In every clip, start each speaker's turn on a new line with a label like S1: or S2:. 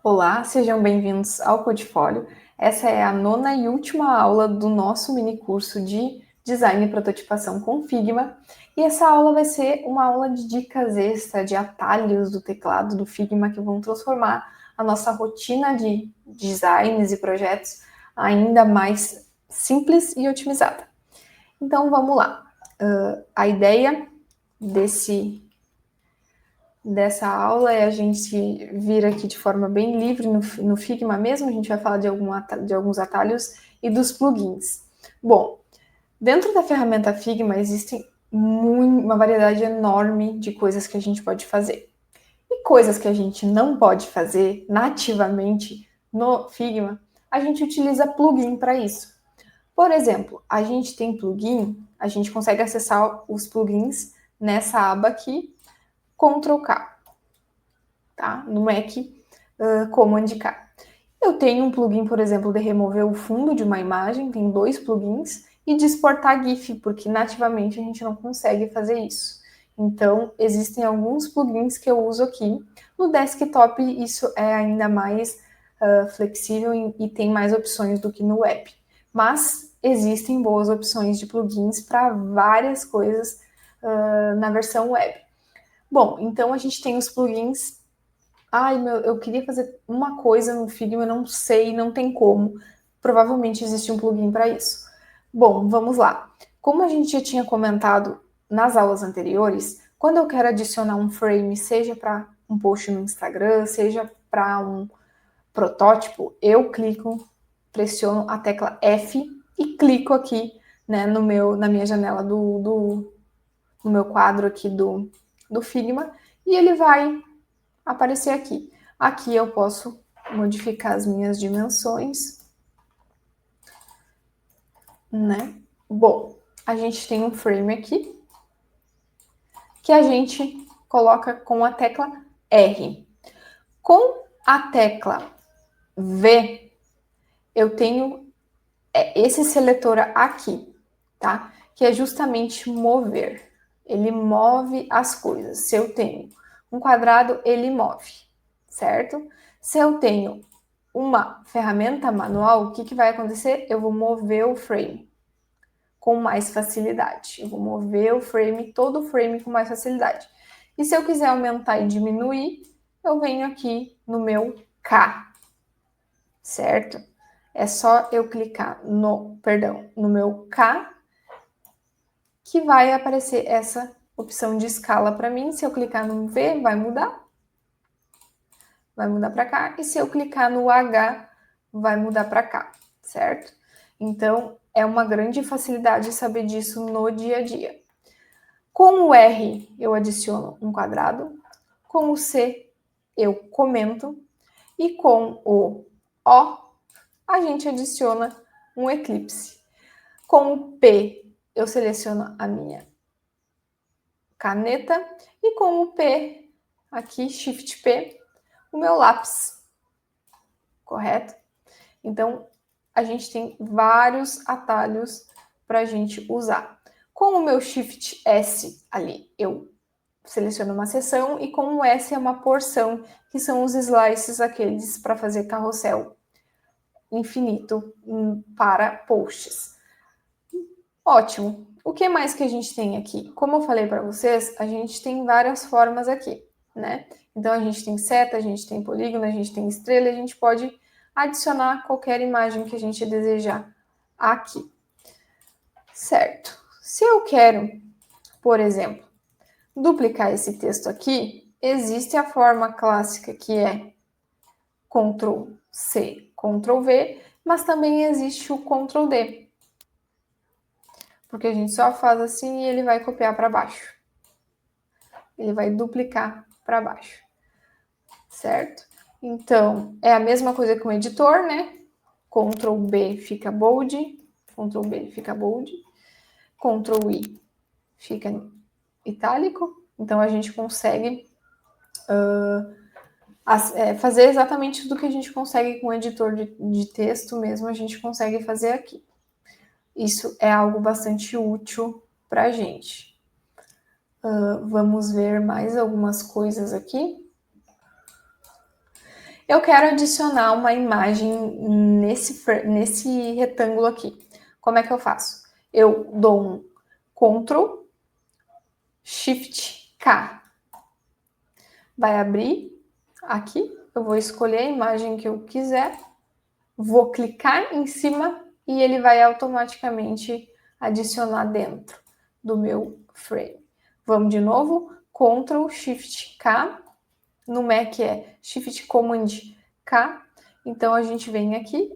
S1: Olá, sejam bem-vindos ao Codifólio. Essa é a nona e última aula do nosso mini curso de Design e Prototipação com Figma. E essa aula vai ser uma aula de dicas extra, de atalhos do teclado do Figma que vão transformar a nossa rotina de designs e projetos ainda mais simples e otimizada. Então vamos lá. A ideia dessa aula é a gente vir aqui de forma bem livre no Figma mesmo, a gente vai falar de alguns atalhos e dos plugins. Bom, dentro da ferramenta Figma existem uma variedade enorme de coisas que a gente pode fazer. E coisas que a gente não pode fazer nativamente no Figma, a gente utiliza plugin para isso. Por exemplo, a gente tem plugin, a gente consegue acessar os plugins nessa aba aqui, Ctrl+K, tá? No Mac, Command K. Eu tenho um plugin, por exemplo, de remover o fundo de uma imagem, tem 2 plugins, e de exportar GIF, porque nativamente a gente não consegue fazer isso. Então, existem alguns plugins que eu uso aqui. No desktop, isso é ainda mais flexível e tem mais opções do que no web. Mas existem boas opções de plugins para várias coisas na versão web. Bom, então a gente tem os plugins. Ai, eu queria fazer uma coisa no Figma, eu não sei, não tem como. Provavelmente existe um plugin para isso. Bom, vamos lá. Como a gente já tinha comentado nas aulas anteriores, quando eu quero adicionar um frame, seja para um post no Instagram, seja para um protótipo, eu clico, pressiono a tecla F e clico aqui, né, na minha janela no meu quadro aqui do Figma, e ele vai aparecer aqui. Aqui eu posso modificar as minhas dimensões, né? Bom, a gente tem um frame aqui que a gente coloca com a tecla R. Com a tecla V, eu tenho esse seletor aqui, tá? Que é justamente mover. Ele move as coisas. Se eu tenho um quadrado, ele move, certo? Se eu tenho uma ferramenta manual, o que vai acontecer? Eu vou mover o frame com mais facilidade. Eu vou mover o frame, todo o frame com mais facilidade. E se eu quiser aumentar e diminuir, eu venho aqui no meu K, certo? É só eu clicar no meu K, que vai aparecer essa opção de escala para mim. Se eu clicar no V, vai mudar para cá. E se eu clicar no H, vai mudar para cá, certo? Então, é uma grande facilidade saber disso no dia a dia. Com o R, eu adiciono um quadrado. Com o C, eu comento. E com o O, a gente adiciona um eclipse. Com o P, eu seleciono a minha caneta. E com o P, aqui, Shift P, o meu lápis. Correto? Então, a gente tem vários atalhos para a gente usar. Com o meu Shift S ali, eu seleciono uma seção, e com o S é uma porção, que são os slices aqueles para fazer carrossel infinito para posts. Ótimo. O que mais que a gente tem aqui? Como eu falei para vocês, a gente tem várias formas aqui, né? Então a gente tem seta, a gente tem polígono, a gente tem estrela, a gente pode adicionar qualquer imagem que a gente desejar aqui, certo? Se eu quero, por exemplo, duplicar esse texto aqui, existe a forma clássica que é Ctrl C, Ctrl V, mas também existe o Ctrl D, porque a gente só faz assim e ele vai copiar para baixo. Ele vai duplicar para baixo, certo? Então, é a mesma coisa que o editor, né? Ctrl B fica bold, Ctrl B fica bold, Ctrl I fica itálico. Então, a gente consegue fazer exatamente tudo que a gente consegue com o editor de texto mesmo, a gente consegue fazer aqui. Isso é algo bastante útil para a gente. Vamos ver mais algumas coisas aqui. Eu quero adicionar uma imagem nesse retângulo aqui. Como é que eu faço? Eu dou um Ctrl Shift K. Vai abrir aqui. Eu vou escolher a imagem que eu quiser. Vou clicar em cima e ele vai automaticamente adicionar dentro do meu frame. Vamos de novo. Ctrl Shift K. No Mac é Shift Command K. Então a gente vem aqui,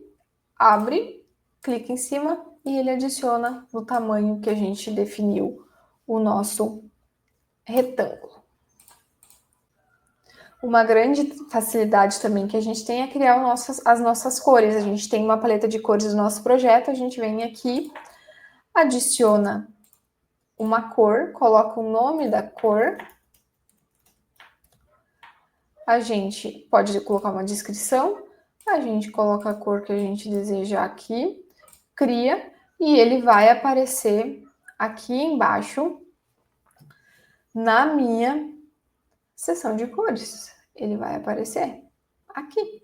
S1: abre, clica em cima e ele adiciona no tamanho que a gente definiu o nosso retângulo. Uma grande facilidade também que a gente tem é criar as nossas cores. A gente tem uma paleta de cores do nosso projeto, a gente vem aqui, adiciona uma cor, coloca o nome da cor. A gente pode colocar uma descrição, a gente coloca a cor que a gente deseja aqui, cria, e ele vai aparecer aqui embaixo na minha seção de cores. Ele vai aparecer aqui.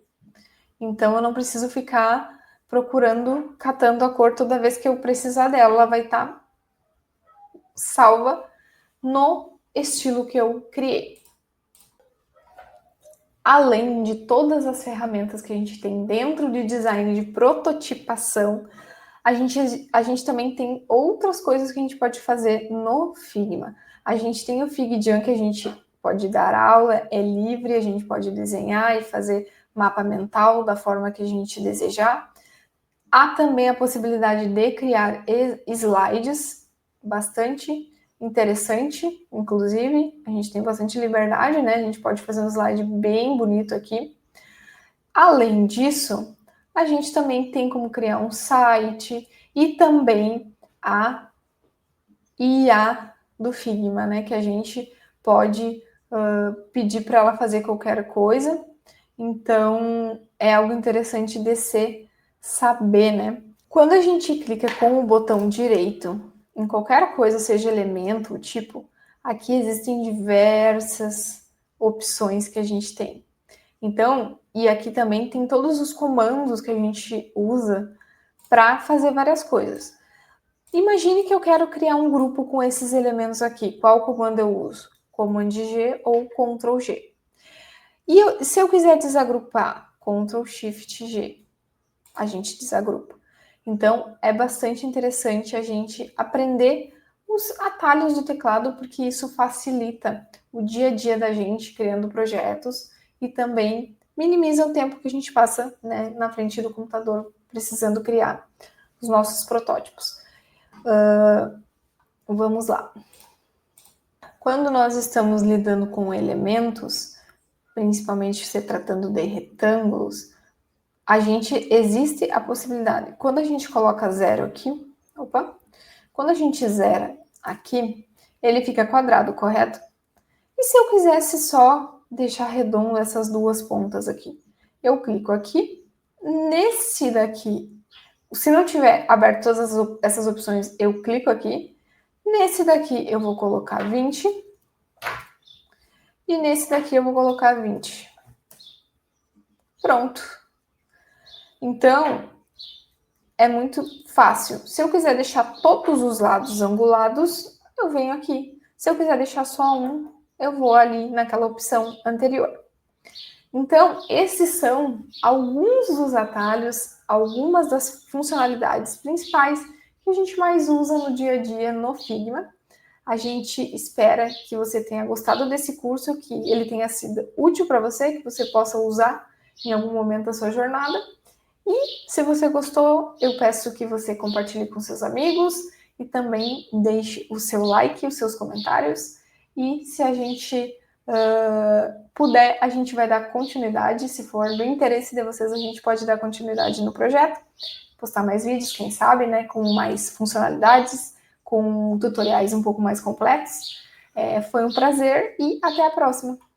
S1: Então eu não preciso ficar procurando, catando a cor toda vez que eu precisar dela. Ela vai estar salva no estilo que eu criei. Além de todas as ferramentas que a gente tem dentro de design de prototipação, a gente também tem outras coisas que a gente pode fazer no Figma. A gente tem o FigJam, que a gente pode dar aula, é livre, a gente pode desenhar e fazer mapa mental da forma que a gente desejar. Há também a possibilidade de criar slides, bastante interessante, inclusive, a gente tem bastante liberdade, né? A gente pode fazer um slide bem bonito aqui. Além disso, a gente também tem como criar um site e também a IA do Figma, né? Que a gente pode pedir para ela fazer qualquer coisa. Então, é algo interessante de se saber, né? Quando a gente clica com o botão direito em qualquer coisa, seja elemento, tipo, aqui existem diversas opções que a gente tem. Então, e aqui também tem todos os comandos que a gente usa para fazer várias coisas. Imagine que eu quero criar um grupo com esses elementos aqui. Qual comando eu uso? Command G ou Ctrl G. E se eu quiser desagrupar, Ctrl Shift G, a gente desagrupa. Então, é bastante interessante a gente aprender os atalhos do teclado, porque isso facilita o dia a dia da gente criando projetos e também minimiza o tempo que a gente passa, né, na frente do computador precisando criar os nossos protótipos. Vamos lá. Quando nós estamos lidando com elementos, principalmente se tratando de retângulos, existe a possibilidade. Quando a gente coloca zero aqui, quando a gente zera aqui, ele fica quadrado, correto? E se eu quisesse só deixar redondo essas duas pontas aqui? Eu clico aqui, nesse daqui, se não tiver aberto todas essas opções, eu clico aqui, nesse daqui eu vou colocar 20, e nesse daqui eu vou colocar 20. Pronto. Então, é muito fácil. Se eu quiser deixar todos os lados angulados, eu venho aqui. Se eu quiser deixar só um, eu vou ali naquela opção anterior. Então, esses são alguns dos atalhos, algumas das funcionalidades principais que a gente mais usa no dia a dia no Figma. A gente espera que você tenha gostado desse curso, que ele tenha sido útil para você, que você possa usar em algum momento da sua jornada. E se você gostou, eu peço que você compartilhe com seus amigos e também deixe o seu like, os seus comentários. E se a gente puder, a gente vai dar continuidade. Se for do interesse de vocês, a gente pode dar continuidade no projeto, postar mais vídeos, quem sabe, né, com mais funcionalidades, com tutoriais um pouco mais completos. Foi um prazer e até a próxima!